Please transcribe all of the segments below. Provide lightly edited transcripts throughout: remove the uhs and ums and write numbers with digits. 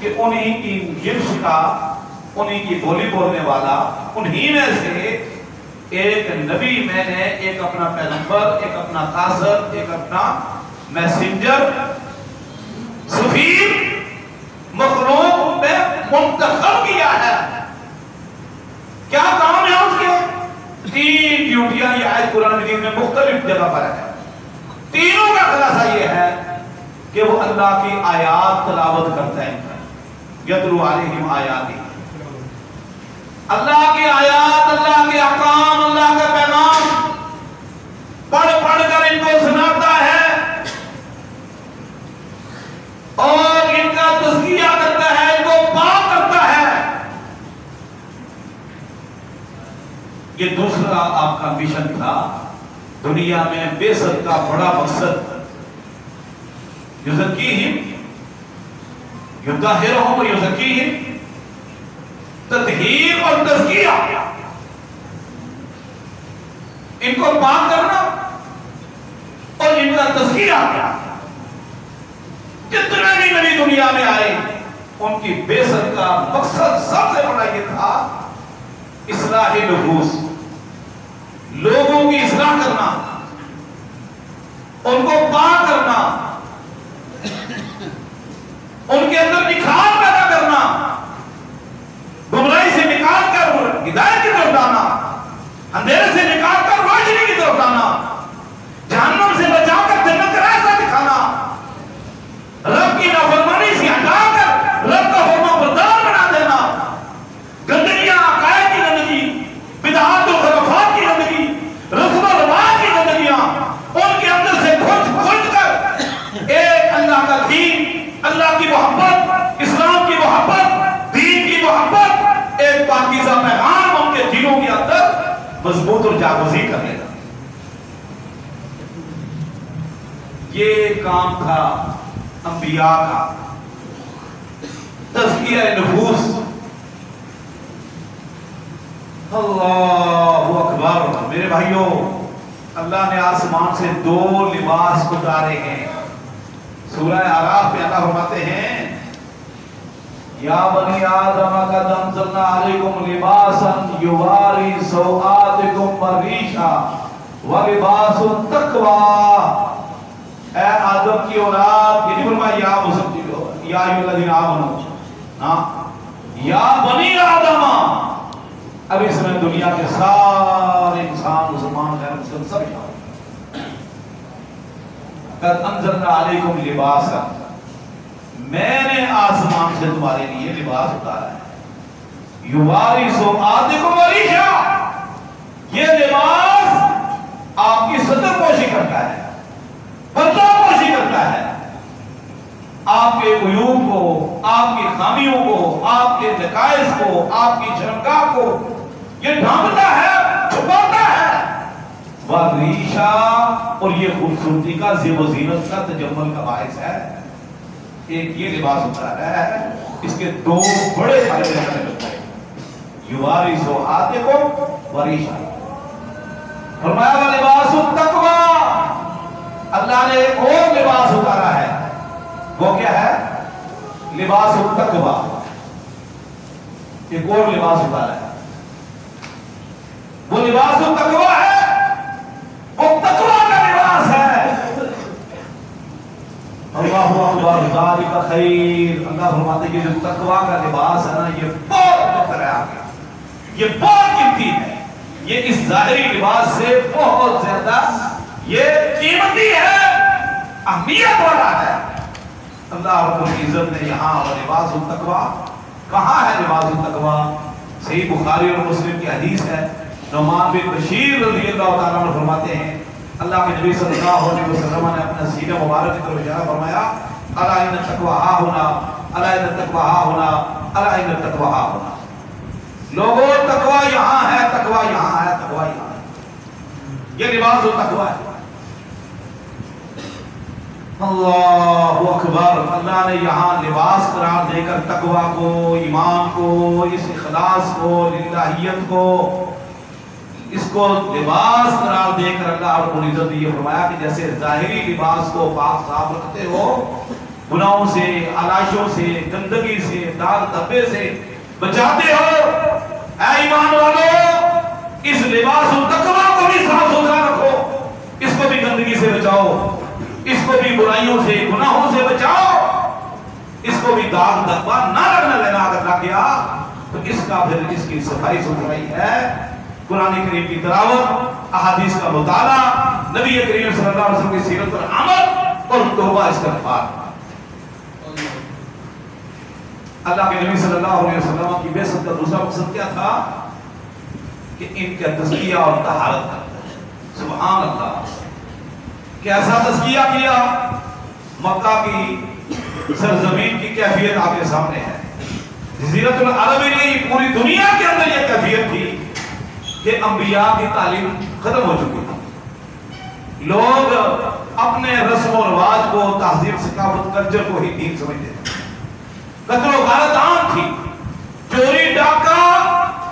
کہ انہی کی جنس کا، انہی کی بولی بولنے والا، انہی میں سے ایک نبی میں نے، ایک اپنا پیغمبر، ایک اپنا قاصد، ایک اپنا میسنجر، سفیر مخلوق میں منتخب کیا ہے۔ کیا کام ہے اس کے؟ 3 ڈیوٹیاں یہ آیت قرآن مجید میں مختلف جگہ پر ہے۔ تینوں کا خلاصہ یہ ہے کہ وہ اللہ کی آیات تلاوت کرتے ہیں، یتلو علیہم آیاتی، اللہ کی آیات، اللہ کے احکام، اللہ کا پیغام پڑھ پڑھ کر ان کو سناتا ہے اور ان کا تزکیہ کرتا ہے، ان کو پاک کرتا ہے۔ یہ دوسرا آپ کا مشن تھا دنیا میں بعثت کا بڑا مقصد، یزکیہم، یطہرہم و یزکیہم، تطہیر اور تزکیہ، ان کو پاک کرنا اور ان کا تزکیہ کرنا۔ جتنے بھی نبی دنیا میں آئے ان کی بعثت کا مقصد سب سے بڑا یہ تھا اصلاح نفوس، لوگوں کی اصلاح کرنا، ان کو پاک کرنا، ان کے اندر نکھار پیدا کرنا، گمراہی سے نکال کر ہدایت کی طرف لانا، اندھیرے سے نکال کر روشنی کی طرف لانا، جہنم سے بچا کر جنت کا راستہ دکھانا، رب کی نافرمانی سے ہٹا کر رب کا فرما بردار بنا دینا، گندگیاں، عقائد کی گندگی، بدعات و خرافات کی گندگی، رسم و رواج کی گندگیاں ان کے اندر سے کھج کر ایک اللہ کا دین، اللہ کی محبت، اسلام کی محبت، دین کی محبت، ایک پاکیزہ پیغام ان کے دلوں کے اندر مضبوط اور جاگزی کر لے گا۔ یہ کام تھا انبیاء کا، تزکیہ نفوس۔ اللہ اکبر۔ میرے بھائیوں، اللہ نے آسمان سے 2 لباس اتارے ہیں۔ سورہ اعراف میں اللہ فرماتے ہیں یا بنی آدم قد انزلنا علیکم لباسا یواری سوآتکم وریشا ولباس التقوی۔ اے آدم کی اولاد، یہ نہیں فرمایا یا مسلم یا ایھا الذین آمنوا، یا بنی آدم، اب اس میں دنیا کے سارے انسان، مسلمان، غیر مسلم سب ہیں۔ قد انزلنا علیکم لباسا، میں نے آسمان سے تمہارے لیے لباس اتارا ہے، یواری سوآتکم وریشا، یہ لباس آپ کی ستر پوشی کرتا ہے، پردہ پوشی کرتا ہے، آپ کے عیوب کو، آپ کی خامیوں کو، آپ کے نقائص کو، آپ کی شرمگاہ کو یہ ڈھانپتا ہے، چھپاتا ہے۔ وریشا، اور یہ خوبصورتی کا، زیب و زینت کا، تجمل کا باعث ہے۔ ایک یہ لباس اتارا ہے، اس کے 2 بڑے فائدے ہیں۔ یواری سوآتکم وریشا، فرمایا وہ لباس التقوی، اللہ نے ایک اور لباس اتارا ہے، وہ کیا ہے؟ لباس التقوی، ایک اور لباس اتارا ہے، وہ لباس التقوی ہے، وہ تقوی کا لباس ہے۔ اللہ اکبر، ذالک خیر۔ اللہ فرماتے ہیں کہ جو تقوی کا لباس ہے نا، یہ بہت بہتر ہے، یہ بہت قیمتی ہے، یہ اس ظاہری لباس سے بہت زیادہ یہ قیمتی ہے، اہمیت والا ہے۔ اللہ رب العزت نے یہاں لباس التقوی، کہاں ہے لباس التقوی؟ صحیح بخاری اور مسلم کی حدیث ہے، نعمان بن بشیر رضی اللہ تعالیٰ عنہ فرماتے ہیں اللہ کے نبی صلی اللہ علیہ وسلم نے اپنا سینہ مبارک کی طرف اشارہ فرمایا، الا ان التقوی ہا ہونا، الا ان التقوی ہا ہونا، الا ان التقوی ہا ہونا۔ لوگوں، تقوی یہاں ہے، تقوی یہاں ہے، تقوی یہاں ہے، یہ لباس التقوی ہے۔ اللہ اکبر، اللہ نے یہاں لباس قرار دے کر تقوی کو، ایمان کو، اس اخلاص کو، للہیت کو، اس کو لباس قرار دے کر اللہ رب العزت نے یہ فرمایا کہ جیسے ظاہری لباس کو پاک صاف رکھتے ہو، گناہوں سے، علائشوں سے، گندگی سے، داغ دھبے سے بچاتے ہو۔ اے ایمان والو، اس لباس التقویٰ کو بھی صاف ستھرا رکھو، اس کو بھی گندگی سے بچاؤ، اس کو بھی برائیوں سے، گناہوں سے بچاؤ، اس کو بھی داغ دھبا نہ لگنے دینا۔ اگر لگ گیا تو اس کا پھر اس کی صفائی ستھرائی ہے قرآن کریم کی تلاوت، احادیث کا مطالعہ، نبی کریم صلی اللہ علیہ وسلم کی سیرت پر عمل اور توبہ استغفار۔ اللہ کے نبی صلی اللہ علیہ وسلم کی بعثت کا دوسرا مقصد کیا تھا؟ کہ ان کا تزکیہ اور طہارت کرنا۔ سبحان اللہ، کیسا تزکیہ کیا؟ مکہ کی سرزمین کی کیفیت آپ کے سامنے ہے۔ جزیرۃ العرب نہیں، پوری دنیا کے اندر یہ کیفیت تھی کہ انبیاء کی تعلیم ختم ہو چکی تھی۔ لوگ اپنے رسم و رواج کو، تہذیب، ثقافت، کلچر کو ہی دین سمجھتے تھے۔ قتل و غارت عام تھی، چوری ڈاکہ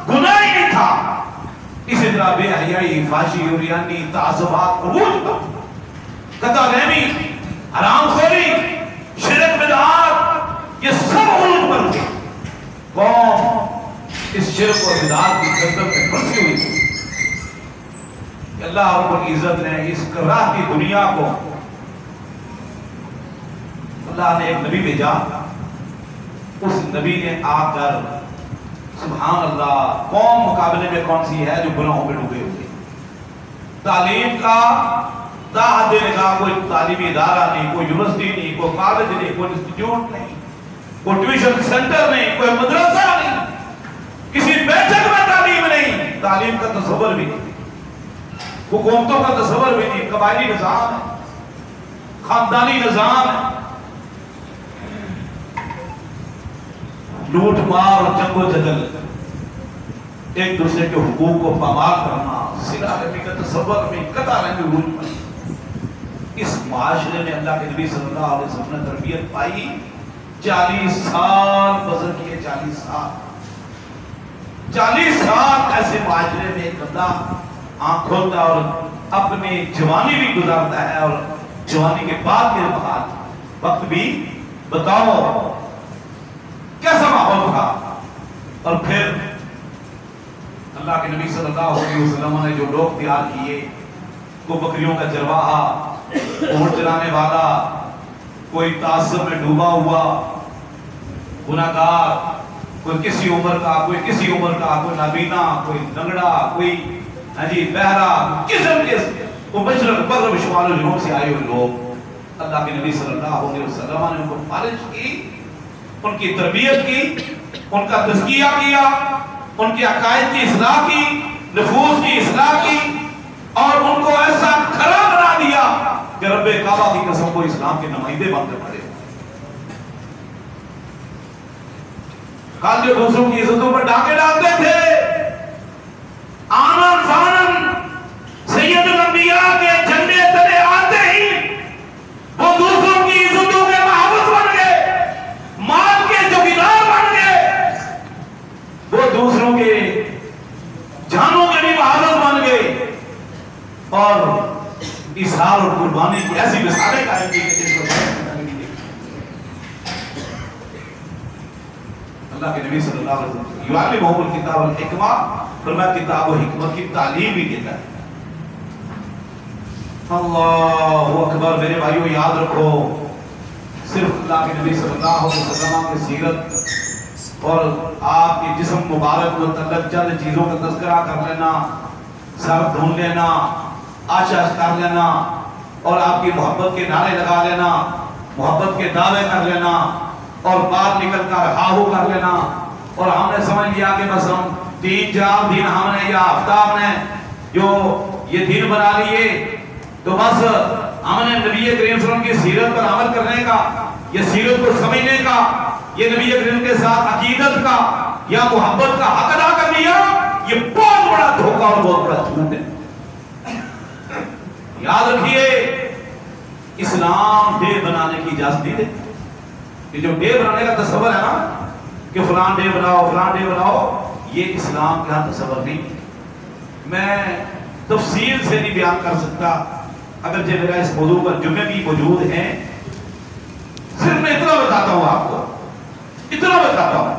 گناہ ہی نہیں تھا۔ اسی طرح بے حیائی، فحاشی، عریانی، تعصبات عروج پر، قطع رحمی، حرام خوری، شرک، بدعات، یہ سب عروج پر تھے۔ قوم اس شرک و بدعات کی گردن میں پھنسی ہوئی تھی کہ اللہ رب العزت نے اس کراہ کی دنیا کو، اللہ نے ایک نبی بھیجا۔ اس نبی نے آ کر سبحان اللہ، قوم مقابلے میں کون سی ہے جو گناہوں میں ڈوبے ہوئے، تعلیم کا دعوت دینے کا کوئی تعلیمی ادارہ نہیں، کوئی یونیورسٹی نہیں، کوئی کالج نہیں، کوئی انسٹیٹیوٹ نہیں، کوئی ٹیوشن سینٹر نہیں، کوئی مدرسہ نہیں، کسی بیٹھک میں تعلیم نہیں، تعلیم کا تصور بھی نہیں، حکومتوں کا تصور بھی نہیں، قبائلی نظام ہے، خاندانی نظام ہے، لوٹ مار اور جنگ و جدل، ایک دوسرے کے حقوق کو پامال کرنا، صلہ رحمی کا تصور میں قطع رحمی عروج پر۔ اس معاشرے میں اللہ کے نبی صلی اللہ علیہ وسلم نے تربیت پائی، 40 سال بسر کیے، 40 سال ایسے معاشرے میں ایک بندہ آنکھ کھولتا ہے اور اپنی جوانی بھی گزارتا ہے، اور جوانی کے بعد کے بعد وقت بھی بتاؤ کیسا ماحول تھا۔ اور پھر اللہ کے نبی صلی اللہ علیہ وسلم نے جو لوگ تیار کیے، کوئی بکریوں کا چرواہا، اونٹ چلانے والا، کوئی تعصب میں ڈوبا ہوا گناہگار، کوئی کسی عمر کا، کوئی کسی عمر کا، کوئی نابینا، کوئی لنگڑا، کوئی بہرا، قسم کے وہ مشرق مغرب شمال و جنوب سے آئے ہوئے لوگ، اللہ کے نبی صلی اللہ علیہ وسلم نے ان کو فالج کی، ان کی تربیت کی، ان کا تزکیہ کیا، ان کے عقائد کی اصلاح کی، نفوس کی اصلاح کی، اور ان کو ایسا کھڑا بنا دیا کہ رب کعبہ کی قسم کو اسلام کے نمائندے بن کر کھڑے۔ کل جو دوسروں کی عزتوں پر ڈاکے ڈالتے تھے، آنن فانن سید الانبیاء کے جھنڈے تلے آتے ہی وہ دوسروں کی عزتوں کے محافظ بن گئے، مال کے چوکیدار بن گئے، وہ دوسروں کے جانوں کے بھی محافظ بن گئے، اور اظہار اور قربانی کی ایسی مثالیں قائم کی کہ اللہ کے نبی صلی اللہ علیہ وسلم یعلمہم الکتاب والحکمہ، فرمایا کتاب و حکمت کی تعلیم بھی دیتا ہے۔ اللہ اکبر۔ میرے بھائیو یاد رکھو، صرف اللہ کے نبی صلی اللہ علیہ وسلم کی سیرت اور آپ کے جسم مبارک متعلق چند چیزوں کا تذکرہ کر لینا، سر دھون لینا، آشاش کر لینا، اور آپ کی محبت کے نعرے لگا لینا، محبت کے دعوے کر لینا، اور بات نکل کر ہاہو کر لینا، اور ہم نے سمجھ لیا کہ بس ہم 3-4 دن ہم نے یا ہفتہ نے جو یہ دن بنا لیے تو بس ہم نے نبی کریم صلی اللہ علیہ وسلم کی سیرت پر عمل کرنے کا، یہ سیرت کو سمجھنے کا، یہ نبی کریم کے ساتھ عقیدت کا یا محبت کا حق ادا کر لیا، یہ بہت بڑا دھوکہ اور بہت بڑا جھوٹ ہے۔ یاد رکھیے، اسلام ڈے بنانے کی اجازت نہیں دیتا۔ یہ جو ڈے بنانے کا تصور ہے نا کہ فلان ڈے بناؤ، فلان ڈے بناؤ، یہ اسلام کا تصور نہیں۔ میں تفصیل سے نہیں بیان کر سکتا، اگر جو میرا اس موضوع پر جمعے بھی موجود ہیں، صرف میں اتنا بتاتا ہوں آپ کو، اتنا بتاتا ہوں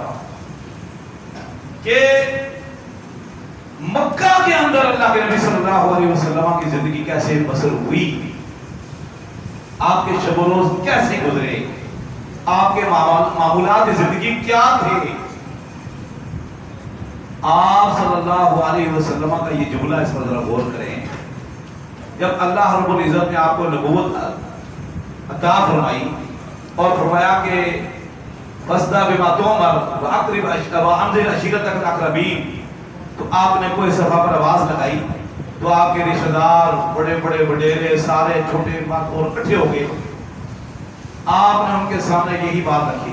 کہ مکہ کے اندر اللہ کے نبی صلی اللہ علیہ وسلم کی زندگی کیسے بسر ہوئی، آپ کے شب و روز کیسے گزرے، آپ کے معمولات زندگی کیا تھے۔ آپ صلی اللہ علیہ وسلم کا یہ جملہ، اس پر ذرا غور کریں۔ جب اللہ رب العزت نے آپ کو نبوت عطا فرمائی اور فرمایا کہ فَاصْدَعْ بِمَا تُؤْمَرُ وَأَنذِرْ عَشِيرَتَكَ الْأَقْرَبِينَ، تو آپ نے کوئی صفحہ پر آواز لگائی تو آپ کے رشتہ دار، بڑے بڑے وڈیرے، سارے چھوٹے بات اور اکٹھے ہو گئے۔ آپ نے ان کے سامنے یہی بات رکھی،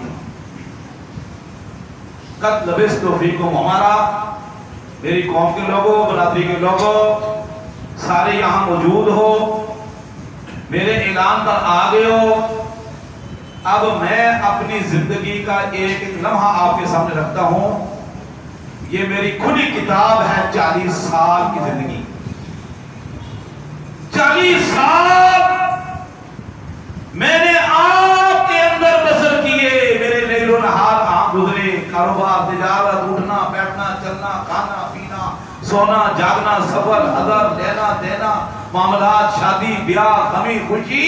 قَدْ لَبِثْتُ فِيكُمْ، ہمارا میری قوم کے لوگوں، برادری کے لوگوں، سارے یہاں موجود ہو، میرے اعلان پر آ گئے ہو۔ اب میں اپنی زندگی کا ایک ایک لمحہ آپ کے سامنے رکھتا ہوں۔ یہ میری کھلی کتاب ہے، 40 سال کی زندگی، 40 سال میں نے آپ کے اندر بسر کیے، میرے لیل و نہار آپ گزرے، کاروبار، تجارت، اٹھنا بیٹھنا، چلنا، کھانا پینا، سونا جاگنا، سفر، حضر، لینا دینا، معاملات، شادی بیاہ، غمی خوشی،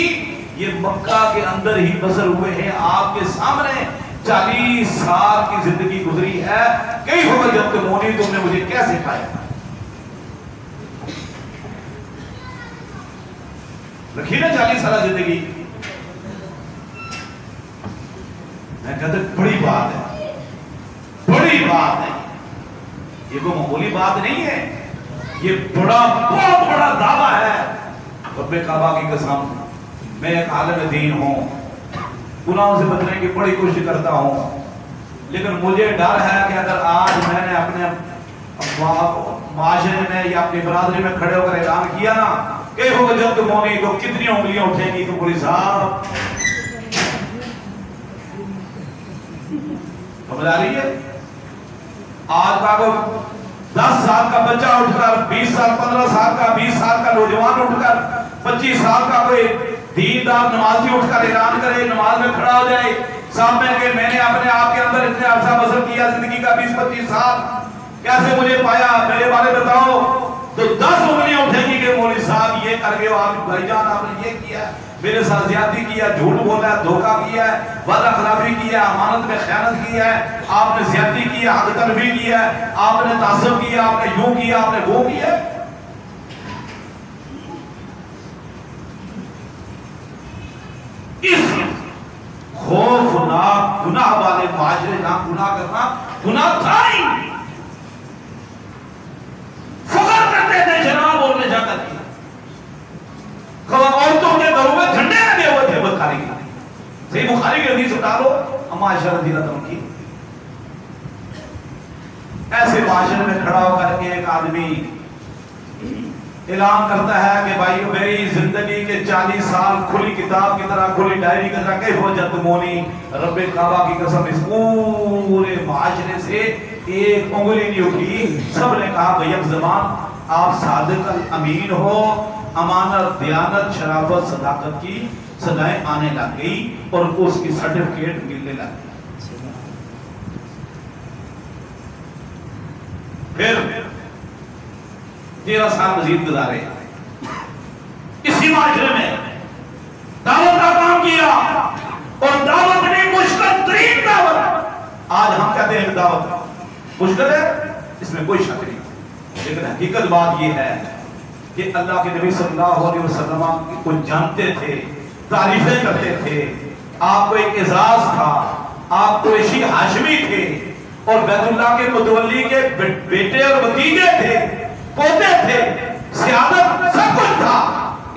یہ مکہ کے اندر ہی بسر ہوئے ہیں۔ آپ کے سامنے 40 سال کی زندگی گزری ہے۔ کئی ہوگا جب تم ہونی، تم نے مجھے کیا سکھایا؟ رکھی نا 40 سال زندگی، میں کہتا بڑی بات ہے، بڑی بات ہے، یہ کوئی معمولی بات نہیں ہے، یہ بہت بڑا دعویٰ ہے۔ رب کعبہ کی قسم، میں ایک عالم دین ہوں، گناہوں سے بچنے کی بڑی کوشش کرتا ہوں، لیکن مجھے ڈر ہے کہ اگر آج میں نے اپنے معاشرے میں یا اپنی برادری میں کھڑے ہو کر اعلان کیا نا کہ ہوگا جب تم ہونی، تو کتنی انگلیاں اٹھیں گی، تو پولیس صاحب سمجھ آ رہی ہے؟ آج کا کو 10 سال کا بچہ اٹھ کر، 20 سال 15 سال کا، 20 سال کا نوجوان اٹھ کر، 25 سال کا کوئی دیندار نمازی اٹھ کر اعلان کرے، نماز میں کھڑا ہو جائے، سامنے کہ میں نے اپنے آپ کے اندر اتنے عرصہ بسر کیا، زندگی کا 20-25 سال کیسے مجھے پایا، میرے بارے بتاؤ، تو 10 انگلیاں اٹھیں گی کہ مولوی صاحب یہ کر گئے ہو، آپ بھائی جان آپ نے یہ کیا، میرے ساتھ زیادتی کیا، جھوٹ بولا ہے، دھوکہ کیا ہے، وعدہ خلافی کیا ہے، امانت میں خیانت کی ہے، آپ نے زیادتی کی ہے، حق تلفی کی ہے، آپ نے تعصب کیا، آپ نے یوں کیا، آپ نے وہ کیا۔ اس خوفناک گناہ والے معاشرے نہ گناہ کرنا گناہ تھا ہی، فخر کرتے تھے جناب، اور لے جا کر کیا، عورتوں کے گھروں میں جھنڈے لگے ہوئے تھے بخاری کے، صحیح بخاری کے حدیث اٹھا لو، اما عائشہ رضی اللہ عنہ کی۔ ایسے معاشرے میں کھڑا ہو کر کے ایک آدمی اعلان کرتا ہے کہ بھائی میری زندگی کے 40 سال کھلی کتاب کی طرح، کھلی ڈائری کی طرح کیف وجدتمونی، رب کعبہ کی قسم اس پورے معاشرے سے ایک انگلی نہیں اٹھی، سب نے کہا بھائی اب زمان آپ صادق الامین ہو، امانت، دیانت، شرافت، صداقت کی صدائیں آنے لگ گئی اور اس کی سرٹیفکیٹ ملنے لگ گئی۔ پھر 13 سال مزید گزارے، اسی معاشرے میں دعوت کا کام کیا، اور دعوت نے مشکل ترین دعوت، آج ہم کہتے ہیں دعوت مشکل ہے، اس میں کوئی شک نہیں، لیکن حقیقت بات یہ ہے کہ اللہ کے نبی صلی اللہ علیہ وسلم کو جانتے تھے، تعریفیں کرتے تھے، آپ کو ایک اعزاز تھا، آپ کو قریشی ہاشمی تھے، اور بیت اللہ کے متولی کے بیٹے اور بھتیجے تھے، پوتے تھے، سیادت سب کچھ تھا،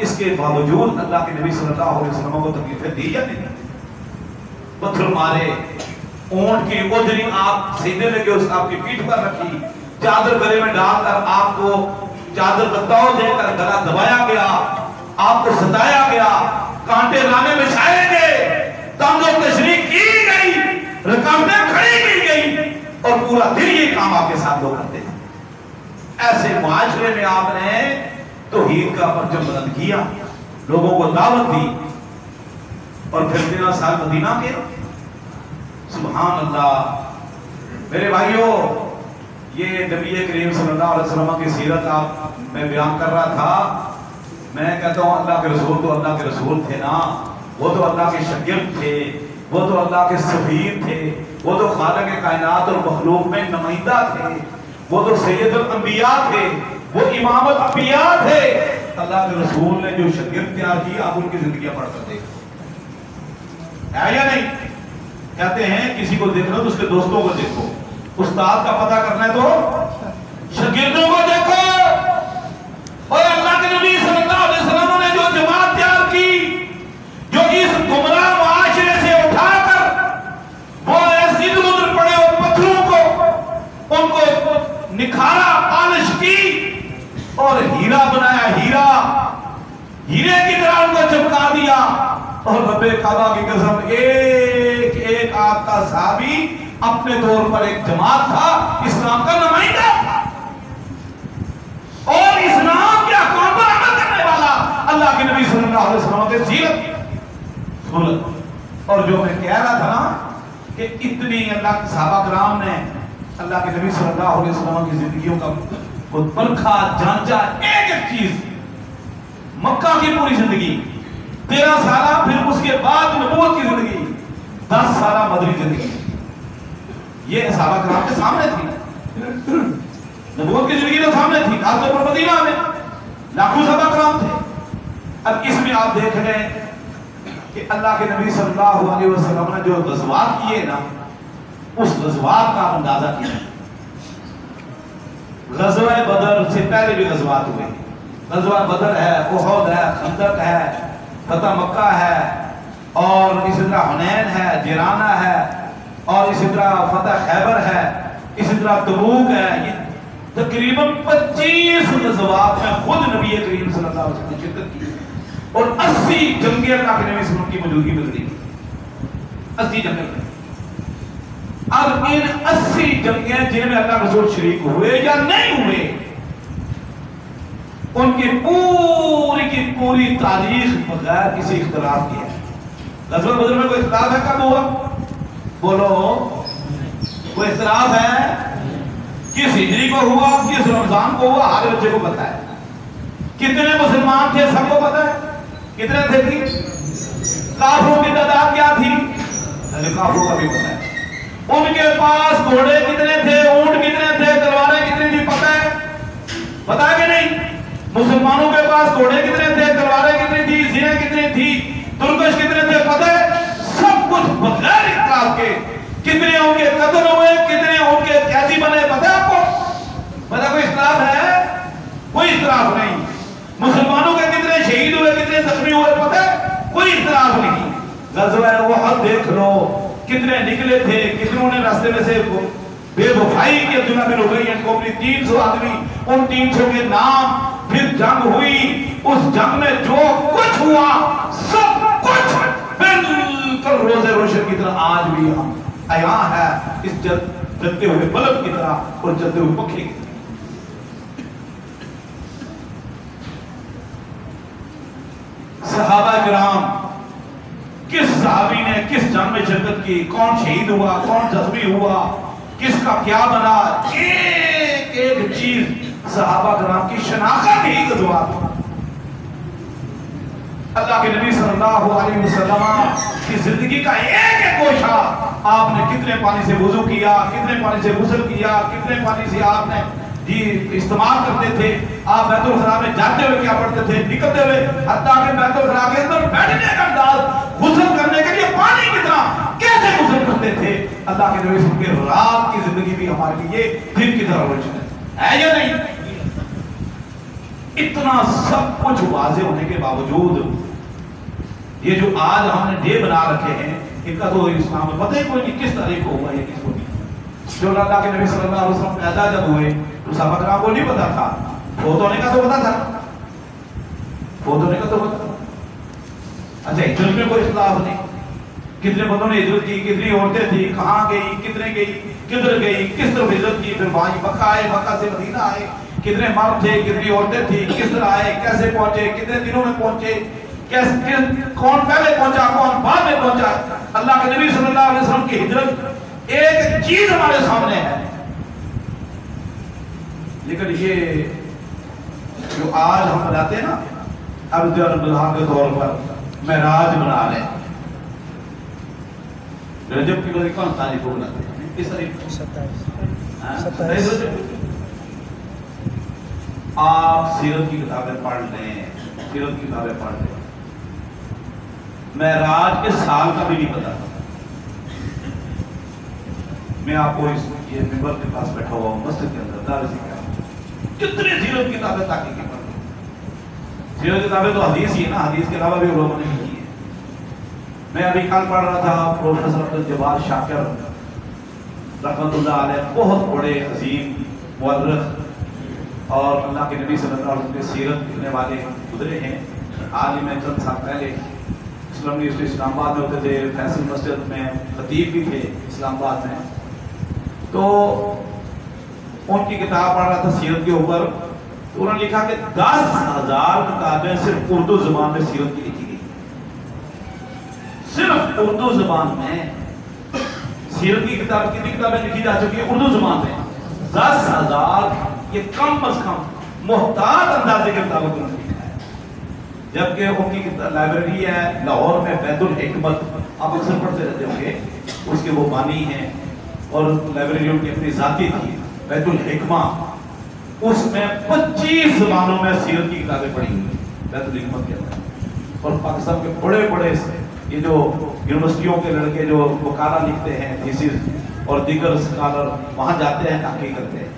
اس کے باوجود اللہ کے نبی صلی اللہ علیہ وسلم کو تکلیفیں دی یا نہیں؟ پتھر مارے، اونٹ کی اودھری آپ سیدھے لگے اس آپ کی پیٹھ پر رکھی، چادر گلے میں ڈال کر آپ کو چادر بتاؤ دے کر گلا دبایا گیا، آپ کو ستایا گیا، کانٹے لانے بچھائے گئے، تنگ و تشریح کی گئی، رکاوٹیں کھڑی کی گئی، اور پورا دن یہ کام آپ کے ساتھ لوگ کرتے ہیں۔ ایسے معاشرے میں آپ نے توحید کا پرچم بلند کیا، لوگوں کو دعوت دی، اور پھر 13 سال مدینہ کے. سبحان اللہ. میرے بھائیوں یہ نبی کریم صلی اللہ علیہ وسلم کی سیرت آپ میں بیان کر رہا تھا. میں کہتا ہوں اللہ کے رسول تو اللہ کے رسول تھے نا, وہ تو اللہ کے شاگرد تھے, وہ تو اللہ کے سفیر تھے, وہ تو خالق کائنات اور مخلوق میں نمائندہ تھے, وہ تو سید الانبیاء تھے, وہ امام الانبیاء تھے. اللہ کے رسول نے جو شاگرد تیار کی آپ ان کی زندگیاں پڑھ کر دیکھو ہے یا نہیں. کہتے ہیں کسی کو دیکھنا تو اس کے دوستوں کو دیکھو, استاد کا پتہ کرنا ہے تو شاگردوں کو دیکھو. اور اللہ کے نبی صلی اللہ علیہ وسلم نے جو جماعت تیار کی, جو اس گمراہ معاشرے سے اٹھا کر وہ ایسی ادھر پڑے اور پتھروں کو ان کو نکھارا, پالش کی اور ہیرا بنایا. ہیرے کی طرح ان کو چمکا دیا. اور رب کعبہ کی قسم ایک ایک آپ کا صحابی اپنے طور پر ایک جماعت تھا, اسلام کا نمائندہ تھا اور اسلام کے احکام پر عمل کرنے والا اللہ کے نبی صلی اللہ علیہ وسلم کے سیرت. اور جو میں کہہ رہا تھا نا کہ اتنی اللہ کے صحابہ کرام نے اللہ کے نبی صلی اللہ علیہ وسلم کی زندگیوں کا خود پرکھا جانچا. ایک ایک چیز, مکہ کی پوری زندگی 13 سالہ, پھر اس کے بعد نبوت کی زندگی 10 سالہ مدنی زندگی, یہ صحابہ کرام کے سامنے تھی. نبوت کی زندگی تو سامنے تھی, خاص طور پر مدینہ میں لاکھوں صحابہ کرام تھے. اب اس میں آپ دیکھ رہے ہیں کہ اللہ کے نبی صلی اللہ علیہ وسلم نے جو غزوات کیے نا, اس غزوات کا اندازہ کیا. غزوہ بدر سے پہلے بھی غزوات ہوئے. غزوہ بدر ہے, احد ہے, خندق ہے, فتح مکہ ہے, اور اسی طرح حنین ہے, جیرانہ ہے, اور اسی طرح فتح خیبر ہے, اسی طرح تبوک ہے. یہ تقریباً 25 غزوات میں خود نبی کریم صلی اللہ علیہ وسلم نے شرکت کی اور 80 جنگیں اللہ کے نبی صلی اللہ علیہ وسلم کی موجودگی میں لڑی. 80 جنگیں. اب ان 80 جنگیں جن میں اللہ رسول شریک ہوئے یا نہیں ہوئے, ان کی پوری تاریخ بغیر کسی اختلاف کی ہے. غزوہ بدر میں کوئی اختلاف ہے کب ہوا؟ بولو, کوئی اختلاف ہے؟ کس ہجری کو ہوا, کس رمضان کو ہوا, ہر بچے کو پتا ہے. کتنے مسلمان تھے سب کو پتا ہے. کتنے تھے تھی؟ کافروں کی تعداد کیا تھی؟ کافروں کا بھی پتا ہے. ان کے پاس گھوڑے کتنے تھے, اونٹ کتنے تھے, تلواریں کتنی تھی, پتا ہے؟ پتا ہے کہ نہیں؟ مسلمانوں کے پاس گھوڑے کتنے تھے, تلواریں کتنی تھی, زینے کتنی تھی, ترکش کتنے تھے, پتا ہے؟ سب کچھ بغیر اختلاف کے. کتنے ان کے قتل ہوئے, کتنے ان کے قیدی بنے, پتا ہے آپ کو؟ پتا کوئی اختلاف ہے؟ کوئی اختلاف نہیں. مسلمانوں کے کتنے شہید ہوئے, کتنے زخمی ہوئے, پتا ہے؟ کوئی اختلاف نہیں. غزوہ احد دیکھ لو, کتنے نکلے تھے, کتنوں نے راستے میں سے بے وفائی کی. عبداللہ بن ابی کو اپنی 300 آدمی, ان 300 کے نام. پھر جنگ ہوئی, اس جنگ میں جو کچھ ہوا سب کچھ بالکل روز روشن کی طرح آج بھی ہم عیاں ہے, اس جلتے ہوئے بلب کی طرح اور جلتے ہوئے پنکھے کی طرح. صحابہ کرام, کس صحابی نے کس جنگ میں شرکت کی, کون شہید ہوا, کون زخمی ہوا, کس کا کیا بنا, ایک ایک چیز صحابہ کرام کی شناخت ہی غزوات. اللہ کے نبی صلی اللہ علیہ وسلم کی زندگی کا ایک ایک گوشہ, آپ نے کتنے پانی سے وضو کیا, کتنے پانی سے غسل کیا, کتنے پانی سے آپ نے استعمال کرتے تھے, آپ بیت الخلاء میں جاتے ہوئے کیا پڑھتے تھے, نکلتے ہوئے, حتیٰ کہ بیت الخلاء کے اندر بیٹھنے کا انداز, غسل کرنے کے لیے پانی کی طرح کیسے غسل کرتے تھے. اللہ کے نبی صلی اللہ علیہ وسلم کے رات کی زندگی بھی ہمارے لیے دن کی طرح روشن ہے یا نہیں؟ اتنا سب کچھ واضح ہونے کے باوجود یہ جو آج ہم نے ڈے بنا رکھے ہیں, ان کا تو اسلام میں پتہ ہی کوئی نہیں کس تاریخ کو ہوا ہے, کس کو نہیں. جو اللہ کے نبی صلی اللہ علیہ وسلم پیدا جب ہوئے تو صحابہ کرام کو نہیں پتا تھا. فوت ہونے کا تو پتا تھا, فوت ہونے کا تو پتا تھا. اچھا, ہجرت میں کوئی اختلاف نہیں, کتنے بندوں نے ہجرت کی, کتنی عورتیں تھی, کہاں گئی, کتنے گئی, کدھر گئی, کس طرف ہجرت کی, پھر وہاں مکہ آئے, مکہ سے مدینہ آئے, کتنے مرد تھے, کتنی عورتیں تھی, کس طرح آئے, کیسے پہنچے, کتنے دنوں میں پہنچے, کون پہلے پہنچا کون بعد میں پہنچا. اللہ کے نبی صلی اللہ علیہ وسلم کی ہجرت ایک چیز ہمارے سامنے ہے. لیکن یہ جو آج ہم بناتے ہیں نا اب جو اللہ کے طور پر معراج بنا لیں, رجب کی روزی کون تاریخ کو بناتے ہیں؟ کس تاریخ؟ 27 رجب. آپ سیرت کی کتابیں پڑھ لیں, سیرت کی کتابیں پڑھ لیں. معراج کے سال کا بھی نہیں پتا. میں آپ کو اس یہ ممبر کے پاس بیٹھا ہوا ہوں مسجد کے اندر دارسی کیا کتنی سیرت کتابیں تحقیق کی پڑھ لیں. سیرت کتابیں تو حدیث ہی ہے نا, حدیث کے علاوہ بھی لوگوں نے کی ہے. میں ابھی کل پڑھ رہا تھا پروفیسر عبدالجبار شاکر رحمۃ اللہ علیہ, بہت بڑے عظیم مورخ اور اللہ کے نبی صلی اللہ علیہ وسلم کے سیرت لکھنے والے گزرے ہیں. حال ہی میں چند سال پہلے اسلام یونیورسٹی اسلام آباد میں ہوتے تھے, فیصل مسجد میں خطیب بھی تھے اسلام آباد میں. تو ان کی کتاب پڑھ رہا تھا سیرت کے اوپر, تو انہوں نے لکھا کہ 10,000 کتابیں صرف اردو زبان میں سیرت کی لکھی گئی. صرف اردو زبان میں سیرت کی کتاب, کتنی کتابیں لکھی جا چکی ہیں اردو زبان میں؟ 10,000. یہ کم از کم محتاط اندازے کی کتابوں کو لکھا ہے. جبکہ ان کی لائبریری ہے لاہور میں بیت الحکمت, آپ اکثر پڑھتے رہتے ہوں گے, اس کے وہ بانی ہیں اور لائبریری ان کی اپنی ذاتی تھی بیت الحکمہ. اس میں 25 زبانوں میں سیرت کی کتابیں پڑھی ہوئی بیت الحکمت کے اندر. اور پاکستان کے بڑے بڑے یہ جو یونیورسٹیوں کے لڑکے جو مقالہ لکھتے ہیں, تھیسس اور دیگر اسکالر وہاں جاتے ہیں, تحقیق کرتے ہیں.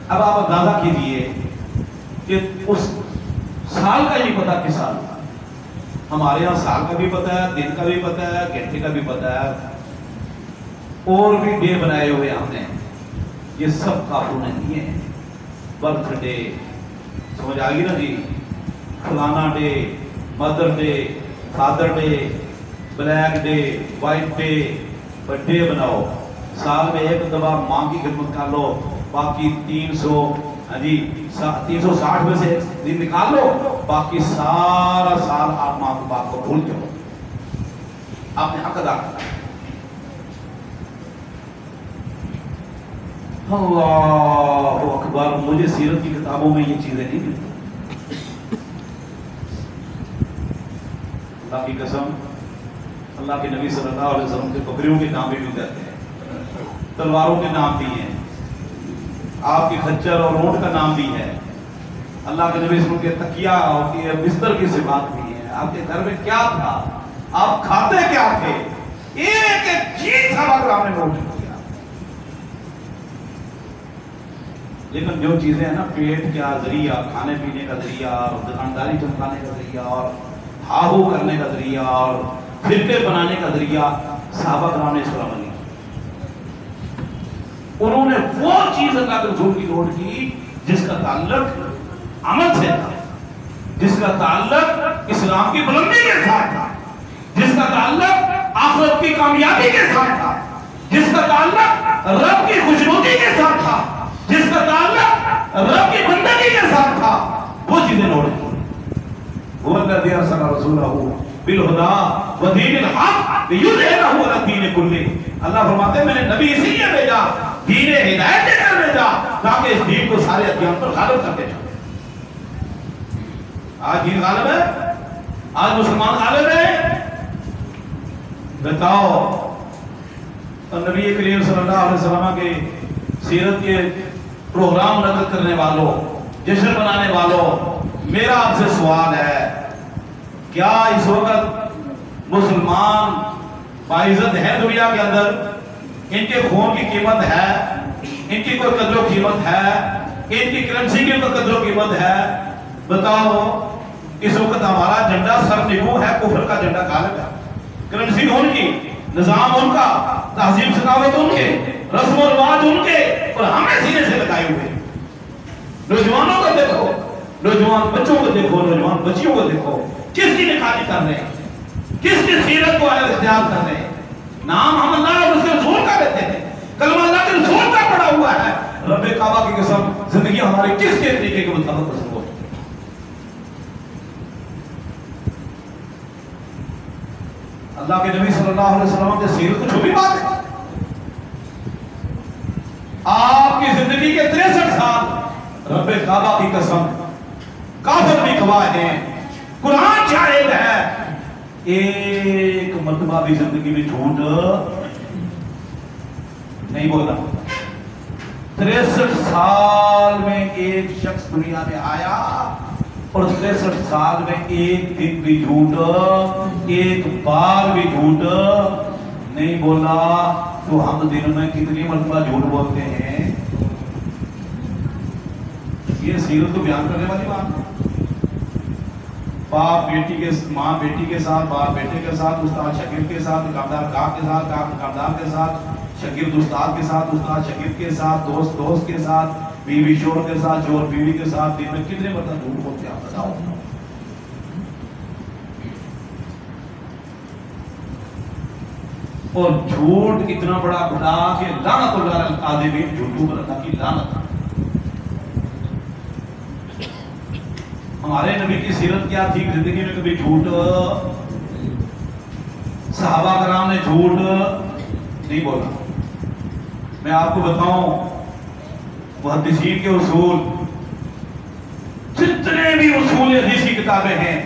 اب آپ اندازہ کیجئے کہ اس سال کا ہی نہیں پتا کس سال. ہمارے یہاں سال کا بھی پتا ہے, دن کا بھی پتا ہے, گھنٹے کا بھی پتا ہے, اور بھی ڈے بنائے ہوئے ہم نے. یہ سب کافی نہیں ہے. برتھ ڈے سمجھ آ گئی نا جی, فلانا day, mother day, father day, black day, white day, birth day بناؤ. سال میں ایک دفعہ ماں کی خدمت کر لو, باقی 360 میں سے دن نکال لو, باقی سارا سال آپ ماں باپ کو بھول جاؤ. آپ نے حق ادا کرنا. اللہ اکبر. مجھے سیرت کی کتابوں میں یہ چیزیں نہیں ملتی. اللہ کی قسم, اللہ کے نبی صلی اللہ علیہ وسلم کے بکریوں کے نام بھی دیتے ہیں, تلواروں کے نام بھی ہیں, آپ کے خچر اور اونٹ کا نام بھی ہے. اللہ کے نبی صلی اللہ علیہ وسلم کے تکیہ اور کے بستر کی صفات بھی ہے. آپ کے گھر میں کیا تھا, آپ کھاتے کیا تھے, ایک ایک چیز صحابہ نے نوٹ کیا. لیکن جو چیزیں ہیں نا, پیٹ کا ذریعہ, کھانے پینے کا ذریعہ, اور دکانداری چمکانے کا ذریعہ, اور ہاہو کرنے کا ذریعہ, اور فرقے بنانے کا ذریعہ, صحابہ کرام نے اس پر عمل کیا. انہوں نے وہ چیز اللہ کے رسول کی نوٹ کی جس کا تعلق عمل سے تھا, جس کا تعلق اسلام کی بلندی کے ساتھ تھا, جس کا تعلق آخرت کی کامیابی کے ساتھ تھا, جس کا تعلق رب کی خوشنودی کے ساتھ تھا, جس کا تعلق رب کی بندگی کے ساتھ تھا. وہ چیزیں نوٹ کی. هو الذي ارسل رسوله بالهدى ودين الحق ليظهره على الدين كله. اللہ فرماتے ہیں میں نے نبی اسی لیے بھیجا, دین ہدایت دے کر بھیجا, تاکہ اس دین کو سارے ادیان پر غالب کر دے. آج دین غالب ہے, آج مسلمان غالب ہے. بتاؤ نبی کریم صلی اللہ علیہ وسلم کے سیرت کے پروگرام نقل کرنے والوں, جشن بنانے والوں, میرا آپ سے سوال ہے, کیا اس وقت مسلمان باعزت ہے دنیا کے اندر؟ ان کے خون کی قیمت ہے, ان کی کوئی قدر و قیمت ہے, ان کی کرنسی کی کوئی قدر و قیمت ہے؟ بتاؤ. اس وقت ہمارا جھنڈا سر نگو ہے, کفر کا جھنڈا غالب ہے. کرنسی ان کی, نظام ان کا, تہذیب ثقافت ان کے, رسم و رواج ان کے, اور ہمیں سینے سے لگائے ہوئے. نوجوانوں کو دیکھو, نوجوان بچوں کو دیکھو, نوجوان بچیوں کو دیکھو, کس کی نکالی کر رہے ہیں, کس کی سیرت کو اختیار کر رہے ہیں. نام ہم اللہ اور اس کے رسول کا لیتے ہیں, کلمہ اللہ کے رسول کا پڑا ہوا ہے. رب کعبہ کی قسم زندگی ہماری کس کے طریقے کے مطابق پسند ہو. اللہ کے نبی صلی اللہ علیہ وسلم کے سیرت کو چھوٹی بات ہے؟ آپ کی زندگی کے 63 سال رب کعبہ کی قسم، کافر بھی گواہ ہیں، قرآن شاہد ہے، ایک مرتبہ بھی زندگی میں جھوٹ نہیں بولا۔ 63 سال میں ایک شخص دنیا میں آیا اور 63 سال میں ایک دن بھی جھوٹ، ایک بار بھی جھوٹ نہیں بولا۔ تو ہم دن میں کتنی مرتبہ جھوٹ بولتے ہیں؟ یہ سیرت کو بیان کرنے والی بات ہے۔ باپ بیٹی کے، ماں بیٹی کے ساتھ، باپ بیٹے کے ساتھ، استاد شاگرد کے ساتھ، دکاندار گاہک کے ساتھ، دکاندار کے ساتھ، شاگرد استاد کے ساتھ، استاد شاگرد کے ساتھ، دوست دوست کے ساتھ، بیوی شوہر کے ساتھ، شوہر بیوی کے ساتھ، دن میں کتنے مرتبہ جھوٹ بولتے ہیں آپ بتاؤ؟ اور جھوٹ اتنا بڑا گناہ کہ لعنت اللہ علی الکاذبین، جھوٹوں پر اللہ کی لعنت۔ ہمارے نبی کی سیرت کیا تھی؟ زندگی میں کبھی جھوٹ، صحابہ کرام نے جھوٹ نہیں بولا۔ میں آپ کو بتاؤں محدثین کے اصول، جتنے بھی اصول حدیث کی کتابیں ہیں،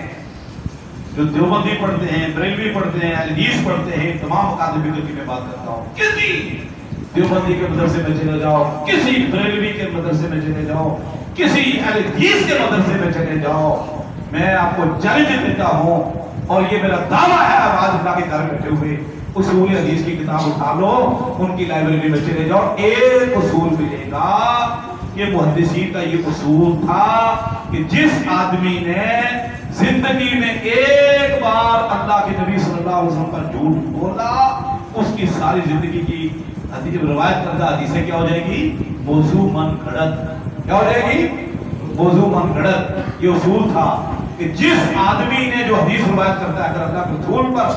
جو دیوبندی پڑھتے ہیں، بریلوی پڑھتے ہیں، حدیث پڑھتے ہیں، تمام اکادمی کی میں بات کرتا ہوں، کسی دیوبندی کے مدرسے میں چلے جاؤ، کسی بریلوی کے مدرسے میں چلے جاؤ، کسی حدیث کے مدرسے میں چلے جاؤ، میں آپ کو چیلنج دیتا ہوں اور یہ میرا دعویٰ ہے، آج اللہ کے گھر بیٹھے ہوئے اصول حدیث کی کتاب اٹھا لو، ان کی لائبریری میں چلے جاؤ، ایک اصول ملے گا کہ محدثین کا یہ اصول تھا کہ جس آدمی نے زندگی میں ایک بار اللہ کے نبی صلی اللہ علیہ وسلم پر جھوٹ بولا، اس کی ساری زندگی کی حدیث روایت کردہ حدیثیں کیا ہو جائے گی؟ موضوع من گھڑت۔ کیا ہو جائے گی؟ موضوع من گھڑت۔ یہ اصول تھا کہ جس آدمی نے جو حدیث روایت کرتا ہے اگر اللہ کے رسول پر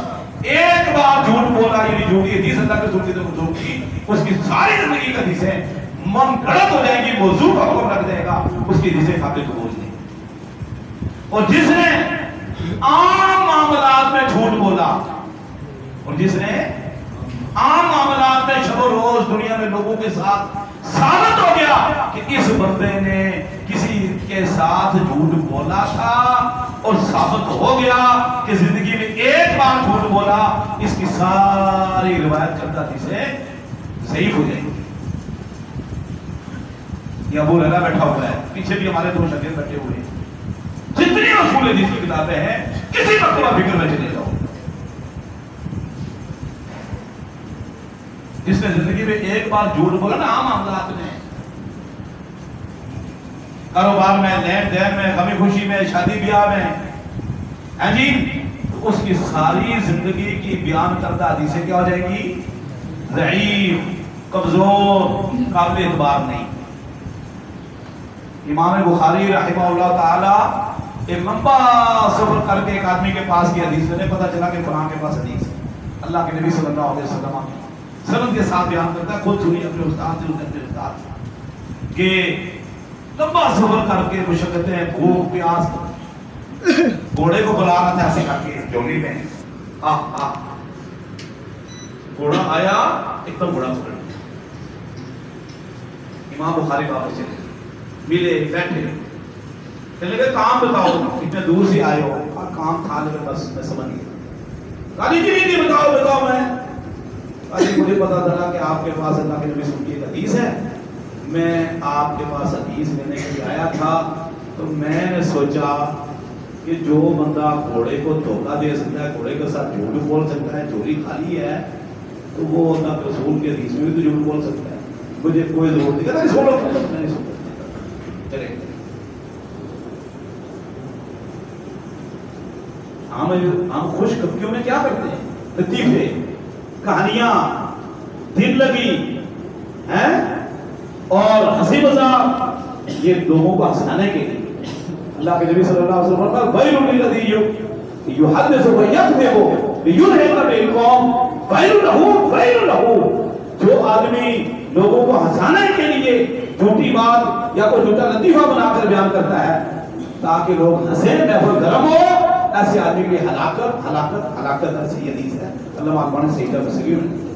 ایک بار جھوٹ بولا، یعنی جھوٹی حدیث اللہ کے رسول کی طرف جھوٹ کی، اس کی ساری زندگی کی حدیثیں من گھڑت ہو جائے گی، موضوع کا حکم رکھ دے گا، اس کی حدیثیں قابل قبول نہیں۔ اور جس نے عام معاملات میں جھوٹ بولا، اور جس نے عام معاملات میں شب و روز دنیا میں لوگوں کے ساتھ ثابت ہو گیا کہ اس بندے نے کسی کے ساتھ جھوٹ بولا تھا اور ثابت ہو گیا کہ زندگی میں ایک بار جھوٹ بولا، اس کی ساری روایت کرتا حدیثیں ضعیف ہو جائیں گی۔ یہ ابو ہریرہ بیٹھا ہوا ہے، پیچھے بھی ہمارے دو شاگرد بیٹھے ہوئے ہیں، جتنی اصول حدیث کی کتابیں ہیں کسی مرتبہ فکر میں چلے جاؤ، جس نے زندگی میں ایک بار جھوٹ بولا نا عام معاملات میں، کاروبار میں، لین دین میں، غمی خوشی میں، شادی بیاہ میں، ہے جی، تو اس کی ساری زندگی کی بیان کردہ حدیثیں کیا ہو جائے گی؟ ضعیف، کمزور، قابل اعتبار نہیں۔ امام بخاری رحمہ اللہ تعالی ایک لمبا سفر کر کے ایک آدمی کے پاس کی حدیث میں پتہ چلا کہ فلاں کے پاس حدیث ہے، اللہ کے نبی صلی اللہ علیہ وسلم سند کے ساتھ بیان کرتا ہے، خود سنی اپنے استاد سے، اپنے استاد سے، کہ لمبا سفر کر کے مشقتیں، بھوک پیاس، گھوڑے کو بلا رہا تھا ایسے کر کے جولی میں، گھوڑا آیا ایک دم گھوڑا پکڑ لیا، امام بخاری واپس چلے ملے، بیٹھے، چلے گئے کام بتاؤ، اتنے دور سے آئے ہو، کام تھا لیکن بس میں سمجھ گیا، قاضی جی نہیں بتاؤ میں، قاضی مجھے پتا چلا کہ آپ کے پاس اللہ کے نبی صلی اللہ علیہ وسلم کی ایک حدیث ہے، میں آپ کے پاس حدیث لینے کے لیے آیا تھا، تو میں نے سوچا کہ جو بندہ گھوڑے کو دھوکہ دے سکتا ہے، گھوڑے کے ساتھ جھوٹ بول سکتا ہے، چوری خالی ہے، تو وہ اللہ کے رسول کے حدیث میں بھی تو جھوٹ بول سکتا ہے، مجھے کوئی ضرورت نہیں، کہتا سنو، میں نہیں سنتا، چلے ہم خوش کبکیوں میں کیا کرتے ہیں؟ لطیفے، کہانیاں، دل لگی ہیں اور ہنسی مذاق، یہ لوگوں کو ہنسانے کے لیے اللہ کے نبی صلی اللہ علیہ وسلم کا ویل للذی یحدث ویکذب لیضحک بالقوم ویل لہ، جو آدمی لوگوں کو ہنسانے کے لیے جھوٹی بات یا کوئی جھوٹا لطیفہ بنا کر بیان کرتا ہے تاکہ لوگ ہنسیں، محفل گرم ہو، ایسے آدمی کی ہلاکت ہلاکت ہلاکت ایسی حدیث ہے، علامہ البانی صحیح تفسیر